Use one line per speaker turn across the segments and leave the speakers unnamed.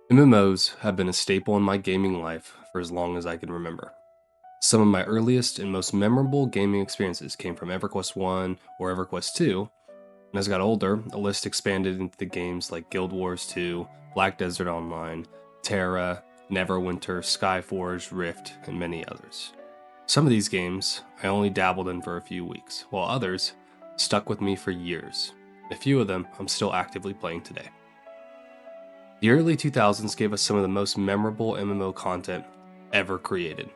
MMOs have been a staple in my gaming life for as long as I can remember. Some of my earliest and most memorable gaming experiences came from EverQuest 1 or EverQuest 2, and as I got older, the list expanded into the games like Guild Wars 2, Black Desert Online, Terra, Neverwinter, Skyforge, Rift, and many others. Some of these games I only dabbled in for a few weeks, while others stuck with me for years. A few of them I'm still actively playing today. The early 2000s gave us some of the most memorable MMO content ever created.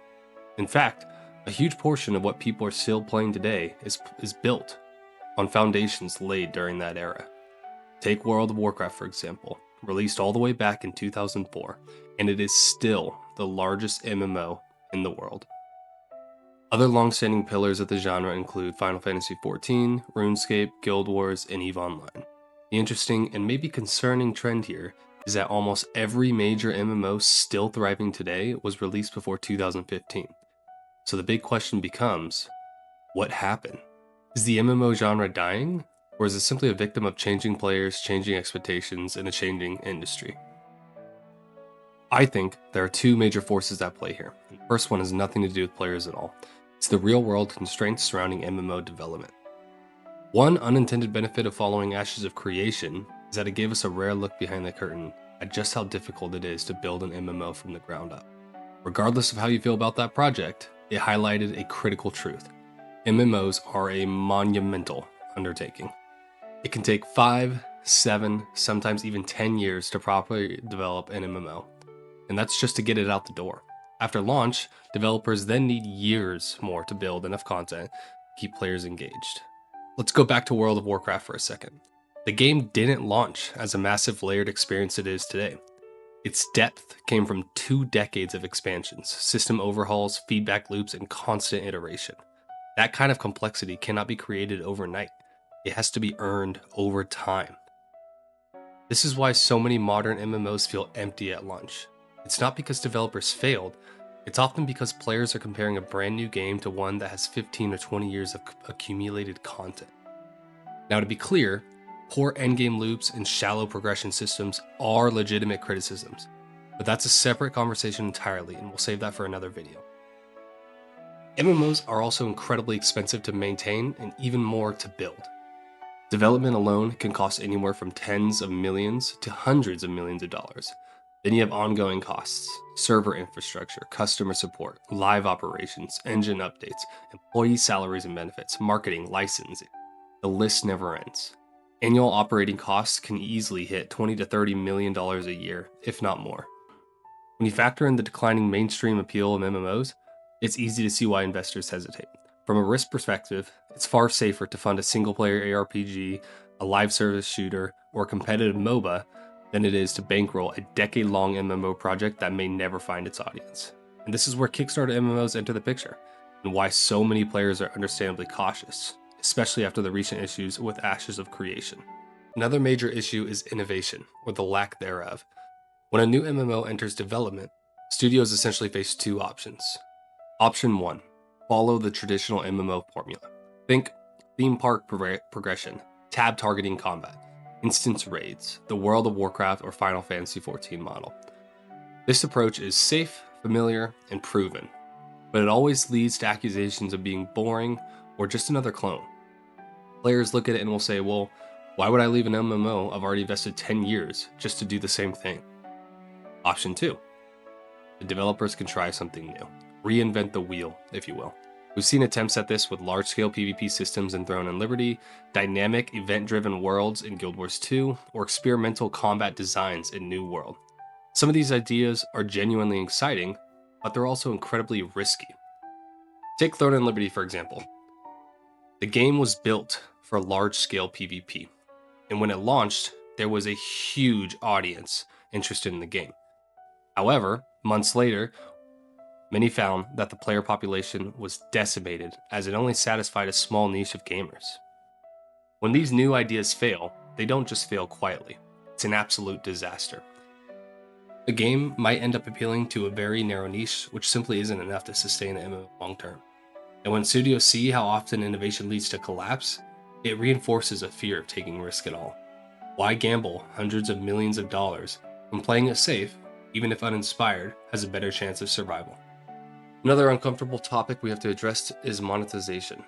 In fact, a huge portion of what people are still playing today is built on foundations laid during that era. Take World of Warcraft, for example, released all the way back in 2004, and it is still the largest MMO in the world. Other long-standing pillars of the genre include Final Fantasy XIV, RuneScape, Guild Wars, and EVE Online. The interesting and maybe concerning trend here is that almost every major MMO still thriving today was released before 2015. So the big question becomes, what happened? Is the MMO genre dying? Or is it simply a victim of changing players, changing expectations, and a changing industry? I think there are two major forces at play here. The first one has nothing to do with players at all. It's the real-world constraints surrounding MMO development. One unintended benefit of following Ashes of Creation is that it gave us a rare look behind the curtain at just how difficult it is to build an MMO from the ground up. Regardless of how you feel about that project, it highlighted a critical truth. MMOs are a monumental undertaking. It can take 5, 7, sometimes even 10 years to properly develop an MMO, and that's just to get it out the door. After launch, developers then need years more to build enough content to keep players engaged. Let's go back to World of Warcraft for a second. The game didn't launch as a massive layered experience it is today. Its depth came from 2 decades of expansions, system overhauls, feedback loops, and constant iteration. That kind of complexity cannot be created overnight. It has to be earned over time. This is why so many modern MMOs feel empty at launch. It's not because developers failed, it's often because players are comparing a brand new game to one that has 15 or 20 years of accumulated content. Now, to be clear, poor endgame loops and shallow progression systems are legitimate criticisms, but that's a separate conversation entirely, and we'll save that for another video. MMOs are also incredibly expensive to maintain and even more to build. Development alone can cost anywhere from tens of millions to hundreds of millions of dollars. Then you have ongoing costs, server infrastructure, customer support, live operations, engine updates, employee salaries and benefits, marketing, licensing. The list never ends. Annual operating costs can easily hit $20 to $30 million a year, if not more. When you factor in the declining mainstream appeal of MMOs, it's easy to see why investors hesitate. From a risk perspective, it's far safer to fund a single-player ARPG, a live service shooter, or a competitive MOBA than it is to bankroll a decade-long MMO project that may never find its audience. And this is where Kickstarter MMOs enter the picture, and why so many players are understandably cautious, especially after the recent issues with Ashes of Creation. Another major issue is innovation, or the lack thereof. When a new MMO enters development, studios essentially face 2 options. Option 1, follow the traditional MMO formula. Think theme park progression, tab targeting combat, instance raids, the World of Warcraft or Final Fantasy XIV model. This approach is safe, familiar, and proven, but it always leads to accusations of being boring or just another clone. Players look at it and will say, well, why would I leave an MMO I've already invested 10 years just to do the same thing? Option 2, the developers can try something new. Reinvent the wheel, if you will. We've seen attempts at this with large-scale PvP systems in Throne and Liberty, dynamic event-driven worlds in Guild Wars 2, or experimental combat designs in New World. Some of these ideas are genuinely exciting, but they're also incredibly risky. Take Throne and Liberty, for example. The game was built for large-scale PvP, and when it launched, there was a huge audience interested in the game. However, months later, many found that the player population was decimated as it only satisfied a small niche of gamers. When these new ideas fail, they don't just fail quietly. It's an absolute disaster. The game might end up appealing to a very narrow niche, which simply isn't enough to sustain an MMO long term. And when studios see how often innovation leads to collapse, it reinforces a fear of taking risk at all. Why gamble hundreds of millions of dollars When playing it safe, even if uninspired, has a better chance of survival. Another uncomfortable topic we have to address is monetization.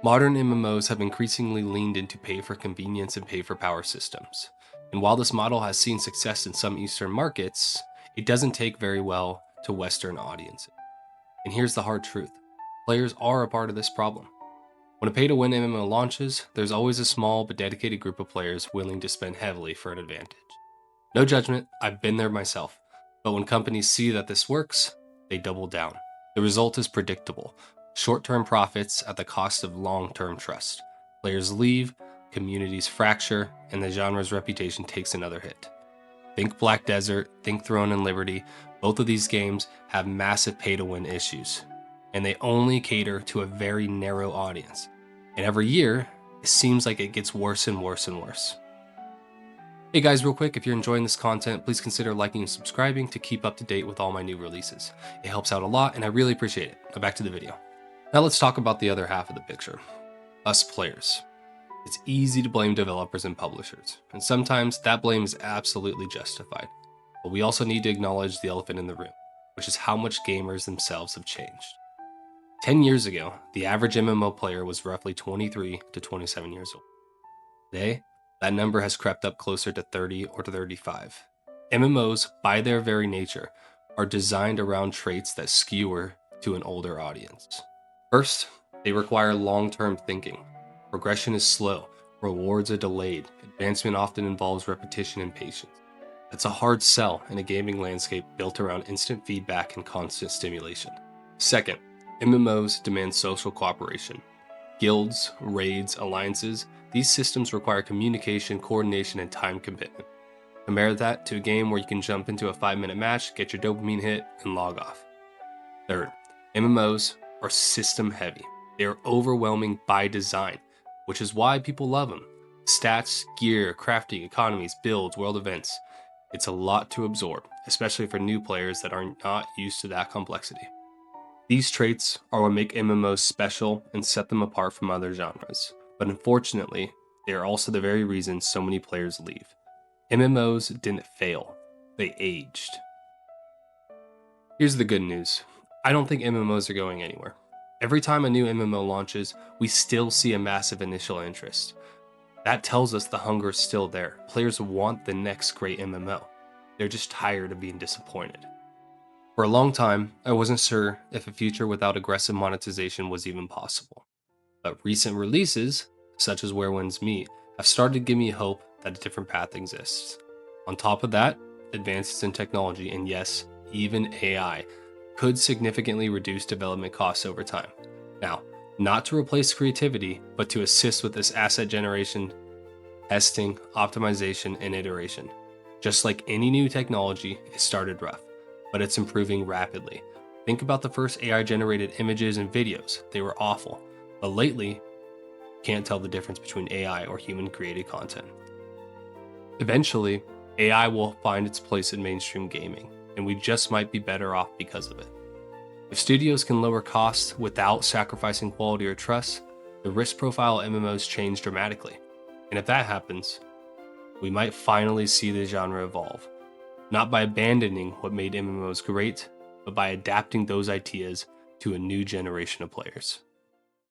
Modern MMOs have increasingly leaned into pay for convenience and pay for power systems. And while this model has seen success in some Eastern markets, it doesn't take very well to Western audiences. And here's the hard truth: players are a part of this problem. When a pay to win MMO launches, there's always a small but dedicated group of players willing to spend heavily for an advantage. No judgment, I've been there myself. But when companies see that this works, they double down. The result is predictable: short-term profits at the cost of long-term trust. Players leave, communities fracture, and the genre's reputation takes another hit. Think Black Desert, think Throne and Liberty. Both of these games have massive pay-to-win issues, and they only cater to a very narrow audience. And every year, it seems like it gets worse and worse and worse. Hey guys, real quick, if you're enjoying this content, please consider liking and subscribing to keep up to date with all my new releases. It helps out a lot, and I really appreciate it. Now back to the video. Now let's talk about the other half of the picture: us players. It's easy to blame developers and publishers, and sometimes that blame is absolutely justified. But we also need to acknowledge the elephant in the room, which is how much gamers themselves have changed. 10 years ago, the average MMO player was roughly 23 to 27 years old. Today, that number has crept up closer to 30 or to 35. MMOs, by their very nature, are designed around traits that skewer to an older audience. First, they require long-term thinking. Progression is slow, rewards are delayed, advancement often involves repetition and patience. That's a hard sell in a gaming landscape built around instant feedback and constant stimulation. Second, MMOs demand social cooperation. Guilds, raids, alliances, these systems require communication, coordination, and time commitment. Compare that to a game where you can jump into a 5-minute match, get your dopamine hit, and log off. Third, MMOs are system heavy. They are overwhelming by design, which is why people love them. Stats, gear, crafting, economies, builds, world events. It's a lot to absorb, especially for new players that are not used to that complexity. These traits are what make MMOs special and set them apart from other genres, but unfortunately, they are also the very reason so many players leave. MMOs didn't fail, they aged. Here's the good news: I don't think MMOs are going anywhere. Every time a new MMO launches, we still see a massive initial interest. That tells us the hunger is still there. Players want the next great MMO. They're just tired of being disappointed. For a long time, I wasn't sure if a future without aggressive monetization was even possible. But recent releases, such as Where Winds Meet, have started to give me hope that a different path exists. On top of that, advances in technology, and yes, even AI, could significantly reduce development costs over time. Now, not to replace creativity, but to assist with this asset generation, testing, optimization, and iteration. Just like any new technology, it started rough, but it's improving rapidly. Think about the first AI-generated images and videos. They were awful, but lately, you can't tell the difference between AI or human-created content. Eventually, AI will find its place in mainstream gaming, and we just might be better off because of it. If studios can lower costs without sacrificing quality or trust, the risk profile of MMOs change dramatically. And if that happens, we might finally see the genre evolve, not by abandoning what made MMOs great, but by adapting those ideas to a new generation of players.